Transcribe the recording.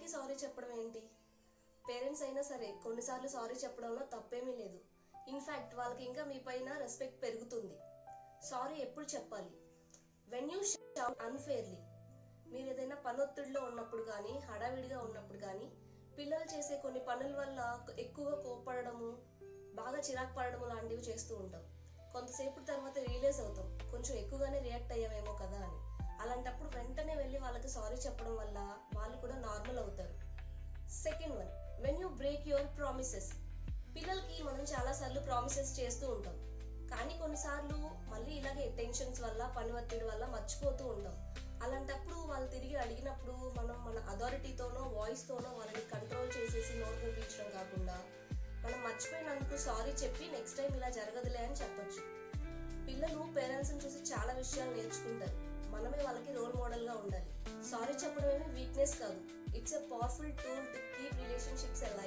పిల్లలకి సారీ చెప్పడం ఏంటి? పేరెంట్స్ అయినా సరే కొన్నిసార్లు సారీ చెప్పడంలో తప్పేమీ లేదు. ఇన్ఫ్యాక్ట్ వాళ్ళకి ఇంకా మీ పైన రెస్పెక్ట్ పెరుగుతుంది. సారీ ఎప్పుడు చెప్పాలి? When you shout unfairly. మీరు ఏదైనా పనొత్తిడిలో ఉన్నప్పుడు కానీ, హడావిడిగా ఉన్నప్పుడు కానీ, పిల్లలు చేసే కొన్ని పనుల వల్ల ఎక్కువగా కోప్పడము, బాగా చిరాకు పడడము లాంటివి చేస్తూ ఉంటాం. కొంతసేపు తర్వాత రియలైజ్ అవుతాం, కొంచెం ఎక్కువగానే రియాక్ట్ అయ్యామేమో కదా అని. అలాంటప్పుడు వెంటనే వెళ్ళి వాళ్ళకి సారీ చెప్పడం వల్ల వాళ్ళు కూడా నార్మల్ అవుతారు. Second one, when you break your promises. పిల్లలకి మనం చాలాసార్లు ప్రామిసెస్ చేస్తూ ఉంటాం, కానీ కొన్నిసార్లు మళ్ళీ ఇలాగే టెన్షన్స్ వల్ల, పని ఒత్తిడి వల్ల మర్చిపోతూ ఉంటాం. అలాంటప్పుడు వాళ్ళు తిరిగి అడిగినప్పుడు మనం మన అథారిటీతోనో వాయిస్తోనో వాళ్ళని కంట్రోల్ చేసేసి నోరు పంపించడం కాకుండా, మనం మర్చిపోయినందుకు సారీ చెప్పి నెక్స్ట్ టైం ఇలా జరగదులే అని చెప్పొచ్చు. పిల్లలు పేరెంట్స్ని చూసి చాలా విషయాలు నేర్చుకుంటారు. మనమే వాళ్ళకి రోల్ మోడల్గా ఉండాలి. సారీ చెప్పడం ఏమీ వీక్నెస్ కాదు, it's a powerful tool to keep relationships alive.